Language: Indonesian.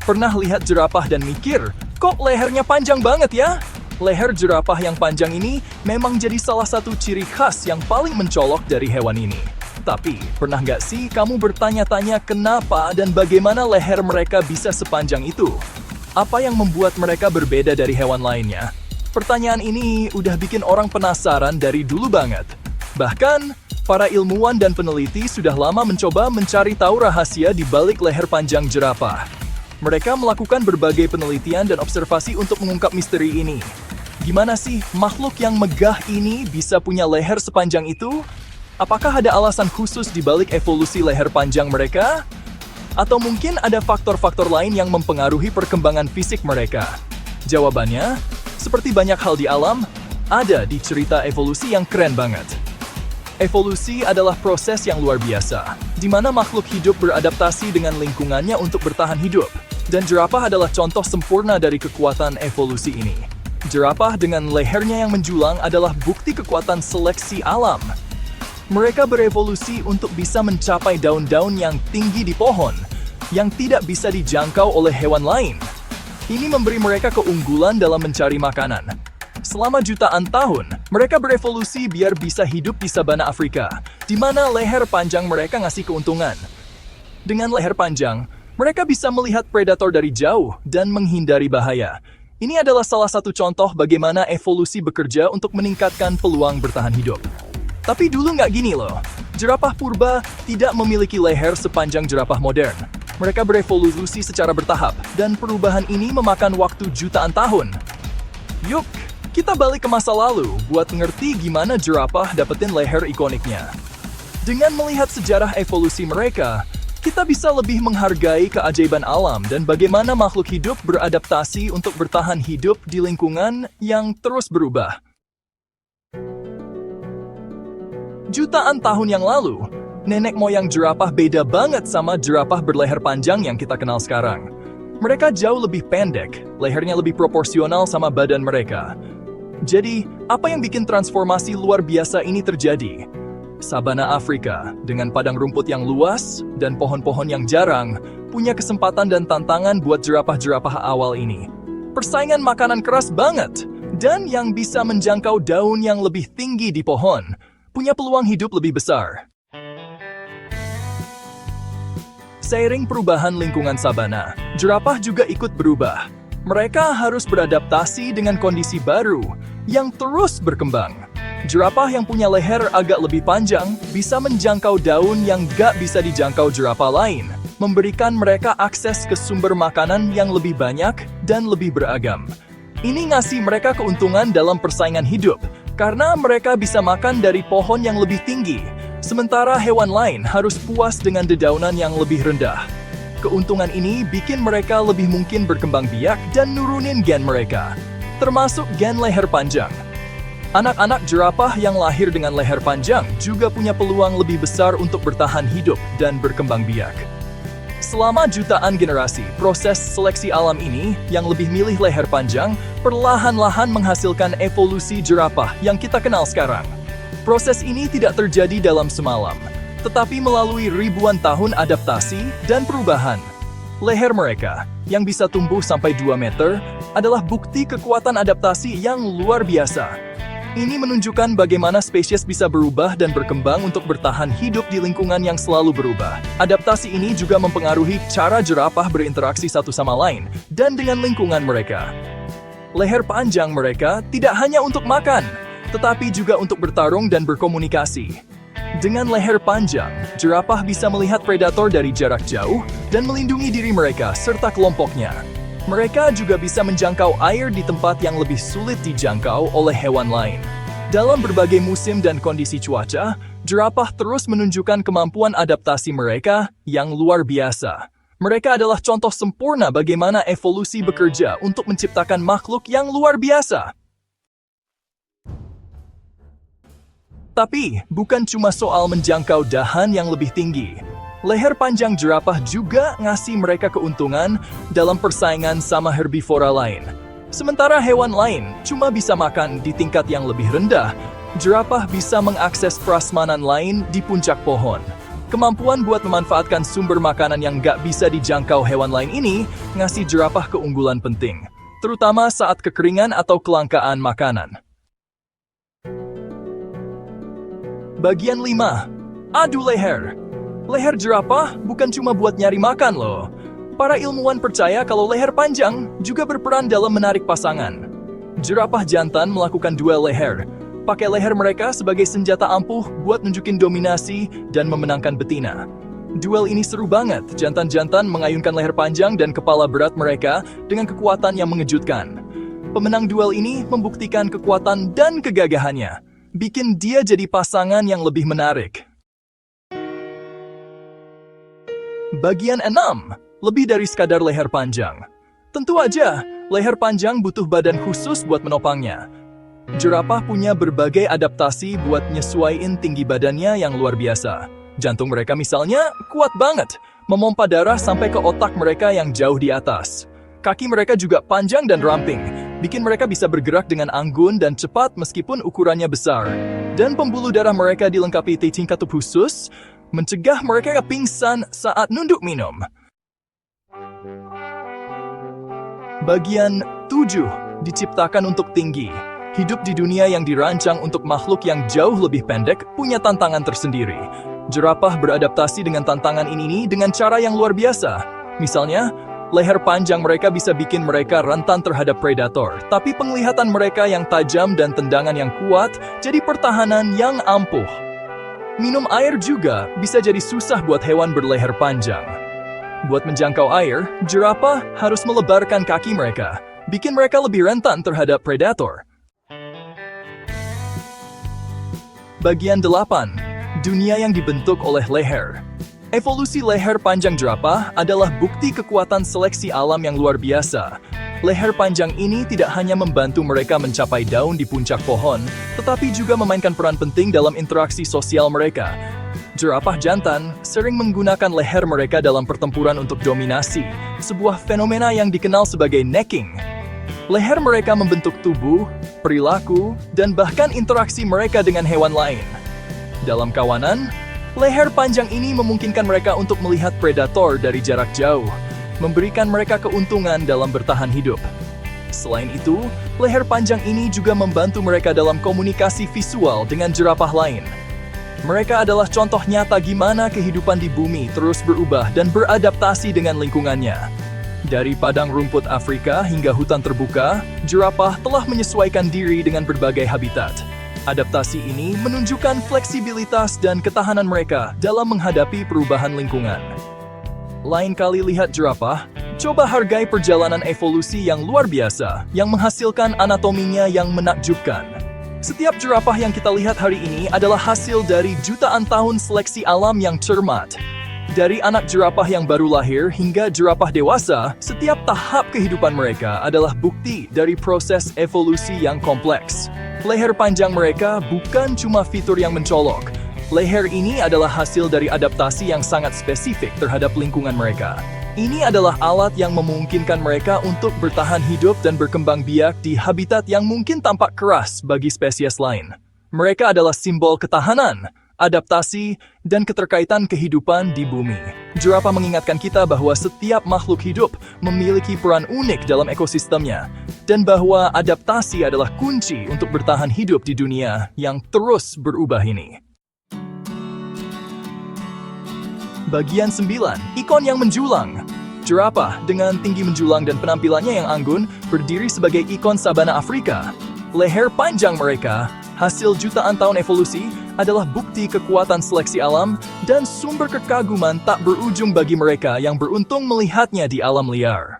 Pernah lihat jerapah dan mikir, kok lehernya panjang banget ya? Leher jerapah yang panjang ini memang jadi salah satu ciri khas yang paling mencolok dari hewan ini. Tapi, pernah nggak sih kamu bertanya-tanya kenapa dan bagaimana leher mereka bisa sepanjang itu? Apa yang membuat mereka berbeda dari hewan lainnya? Pertanyaan ini udah bikin orang penasaran dari dulu banget. Bahkan, para ilmuwan dan peneliti sudah lama mencoba mencari tahu rahasia di balik leher panjang jerapah. Mereka melakukan berbagai penelitian dan observasi untuk mengungkap misteri ini. Gimana sih makhluk yang megah ini bisa punya leher sepanjang itu? Apakah ada alasan khusus di balik evolusi leher panjang mereka? Atau mungkin ada faktor-faktor lain yang mempengaruhi perkembangan fisik mereka? Jawabannya, seperti banyak hal di alam, ada di cerita evolusi yang keren banget. Evolusi adalah proses yang luar biasa, di mana makhluk hidup beradaptasi dengan lingkungannya untuk bertahan hidup. Dan jerapah adalah contoh sempurna dari kekuatan evolusi ini. Jerapah dengan lehernya yang menjulang adalah bukti kekuatan seleksi alam. Mereka berevolusi untuk bisa mencapai daun-daun yang tinggi di pohon, yang tidak bisa dijangkau oleh hewan lain. Ini memberi mereka keunggulan dalam mencari makanan. Selama jutaan tahun, mereka berevolusi biar bisa hidup di sabana Afrika, di mana leher panjang mereka ngasih keuntungan. Dengan leher panjang, mereka bisa melihat predator dari jauh dan menghindari bahaya. Ini adalah salah satu contoh bagaimana evolusi bekerja untuk meningkatkan peluang bertahan hidup. Tapi dulu nggak gini loh. Jerapah purba tidak memiliki leher sepanjang jerapah modern. Mereka berevolusi secara bertahap, dan perubahan ini memakan waktu jutaan tahun. Yuk, kita balik ke masa lalu buat ngerti gimana jerapah dapetin leher ikoniknya. Dengan melihat sejarah evolusi mereka, kita bisa lebih menghargai keajaiban alam dan bagaimana makhluk hidup beradaptasi untuk bertahan hidup di lingkungan yang terus berubah. Jutaan tahun yang lalu, nenek moyang jerapah beda banget sama jerapah berleher panjang yang kita kenal sekarang. Mereka jauh lebih pendek, lehernya lebih proporsional sama badan mereka. Jadi, apa yang bikin transformasi luar biasa ini terjadi? Sabana Afrika, dengan padang rumput yang luas dan pohon-pohon yang jarang, punya kesempatan dan tantangan buat jerapah-jerapah awal ini. Persaingan makanan keras banget, dan yang bisa menjangkau daun yang lebih tinggi di pohon, punya peluang hidup lebih besar. Seiring perubahan lingkungan sabana, jerapah juga ikut berubah. Mereka harus beradaptasi dengan kondisi baru yang terus berkembang. Jerapah yang punya leher agak lebih panjang bisa menjangkau daun yang gak bisa dijangkau jerapah lain, memberikan mereka akses ke sumber makanan yang lebih banyak dan lebih beragam. Ini ngasih mereka keuntungan dalam persaingan hidup, karena mereka bisa makan dari pohon yang lebih tinggi, sementara hewan lain harus puas dengan dedaunan yang lebih rendah. Keuntungan ini bikin mereka lebih mungkin berkembang biak dan nurunin gen mereka, termasuk gen leher panjang. Anak-anak jerapah yang lahir dengan leher panjang juga punya peluang lebih besar untuk bertahan hidup dan berkembang biak. Selama jutaan generasi, proses seleksi alam ini yang lebih milih leher panjang perlahan-lahan menghasilkan evolusi jerapah yang kita kenal sekarang. Proses ini tidak terjadi dalam semalam, tetapi melalui ribuan tahun adaptasi dan perubahan. Leher mereka, yang bisa tumbuh sampai 2 meter, adalah bukti kekuatan adaptasi yang luar biasa. Ini menunjukkan bagaimana spesies bisa berubah dan berkembang untuk bertahan hidup di lingkungan yang selalu berubah. Adaptasi ini juga mempengaruhi cara jerapah berinteraksi satu sama lain dan dengan lingkungan mereka. Leher panjang mereka tidak hanya untuk makan, tetapi juga untuk bertarung dan berkomunikasi. Dengan leher panjang, jerapah bisa melihat predator dari jarak jauh dan melindungi diri mereka serta kelompoknya. Mereka juga bisa menjangkau air di tempat yang lebih sulit dijangkau oleh hewan lain. Dalam berbagai musim dan kondisi cuaca, jerapah terus menunjukkan kemampuan adaptasi mereka yang luar biasa. Mereka adalah contoh sempurna bagaimana evolusi bekerja untuk menciptakan makhluk yang luar biasa. Tapi, bukan cuma soal menjangkau dahan yang lebih tinggi. Leher panjang jerapah juga ngasih mereka keuntungan dalam persaingan sama herbivora lain. Sementara hewan lain cuma bisa makan di tingkat yang lebih rendah, jerapah bisa mengakses prasmanan lain di puncak pohon. Kemampuan buat memanfaatkan sumber makanan yang nggak bisa dijangkau hewan lain ini ngasih jerapah keunggulan penting, terutama saat kekeringan atau kelangkaan makanan. Bagian 5. Adu leher. Leher jerapah bukan cuma buat nyari makan loh. Para ilmuwan percaya kalau leher panjang juga berperan dalam menarik pasangan. Jerapah jantan melakukan duel leher. Pakai leher mereka sebagai senjata ampuh buat nunjukin dominasi dan memenangkan betina. Duel ini seru banget. Jantan-jantan mengayunkan leher panjang dan kepala berat mereka dengan kekuatan yang mengejutkan. Pemenang duel ini membuktikan kekuatan dan kegagahannya, bikin dia jadi pasangan yang lebih menarik. Bagian 6. Lebih dari sekadar leher panjang. Tentu aja, leher panjang butuh badan khusus buat menopangnya. Jerapah punya berbagai adaptasi buat nyesuaiin tinggi badannya yang luar biasa. Jantung mereka misalnya kuat banget, memompa darah sampai ke otak mereka yang jauh di atas. Kaki mereka juga panjang dan ramping, bikin mereka bisa bergerak dengan anggun dan cepat meskipun ukurannya besar. Dan pembuluh darah mereka dilengkapi tingkat khusus, mencegah mereka pingsan saat nunduk minum. Bagian 7. Diciptakan untuk tinggi. Hidup di dunia yang dirancang untuk makhluk yang jauh lebih pendek punya tantangan tersendiri. Jerapah beradaptasi dengan tantangan ini dengan cara yang luar biasa. Misalnya, leher panjang mereka bisa bikin mereka rentan terhadap predator, tapi penglihatan mereka yang tajam dan tendangan yang kuat jadi pertahanan yang ampuh. Minum air juga bisa jadi susah buat hewan berleher panjang. Buat menjangkau air, jerapah harus melebarkan kaki mereka, bikin mereka lebih rentan terhadap predator. Bagian 8. Dunia yang dibentuk oleh leher. Evolusi leher panjang jerapah adalah bukti kekuatan seleksi alam yang luar biasa. Leher panjang ini tidak hanya membantu mereka mencapai daun di puncak pohon, tetapi juga memainkan peran penting dalam interaksi sosial mereka. Jerapah jantan sering menggunakan leher mereka dalam pertempuran untuk dominasi, sebuah fenomena yang dikenal sebagai necking. Leher mereka membentuk tubuh, perilaku, dan bahkan interaksi mereka dengan hewan lain. Dalam kawanan, leher panjang ini memungkinkan mereka untuk melihat predator dari jarak jauh, memberikan mereka keuntungan dalam bertahan hidup. Selain itu, leher panjang ini juga membantu mereka dalam komunikasi visual dengan jerapah lain. Mereka adalah contoh nyata gimana kehidupan di bumi terus berubah dan beradaptasi dengan lingkungannya. Dari padang rumput Afrika hingga hutan terbuka, jerapah telah menyesuaikan diri dengan berbagai habitat. Adaptasi ini menunjukkan fleksibilitas dan ketahanan mereka dalam menghadapi perubahan lingkungan. Lain kali lihat jerapah, coba hargai perjalanan evolusi yang luar biasa yang menghasilkan anatominya yang menakjubkan. Setiap jerapah yang kita lihat hari ini adalah hasil dari jutaan tahun seleksi alam yang cermat. Dari anak jerapah yang baru lahir hingga jerapah dewasa, setiap tahap kehidupan mereka adalah bukti dari proses evolusi yang kompleks. Leher panjang mereka bukan cuma fitur yang mencolok. Leher ini adalah hasil dari adaptasi yang sangat spesifik terhadap lingkungan mereka. Ini adalah alat yang memungkinkan mereka untuk bertahan hidup dan berkembang biak di habitat yang mungkin tampak keras bagi spesies lain. Mereka adalah simbol ketahanan, adaptasi, dan keterkaitan kehidupan di bumi. Jerapah mengingatkan kita bahwa setiap makhluk hidup memiliki peran unik dalam ekosistemnya, dan bahwa adaptasi adalah kunci untuk bertahan hidup di dunia yang terus berubah ini. Bagian 9. Ikon yang menjulang. Jerapah dengan tinggi menjulang dan penampilannya yang anggun berdiri sebagai ikon sabana Afrika. Leher panjang mereka, hasil jutaan tahun evolusi, adalah bukti kekuatan seleksi alam dan sumber kekaguman tak berujung bagi mereka yang beruntung melihatnya di alam liar.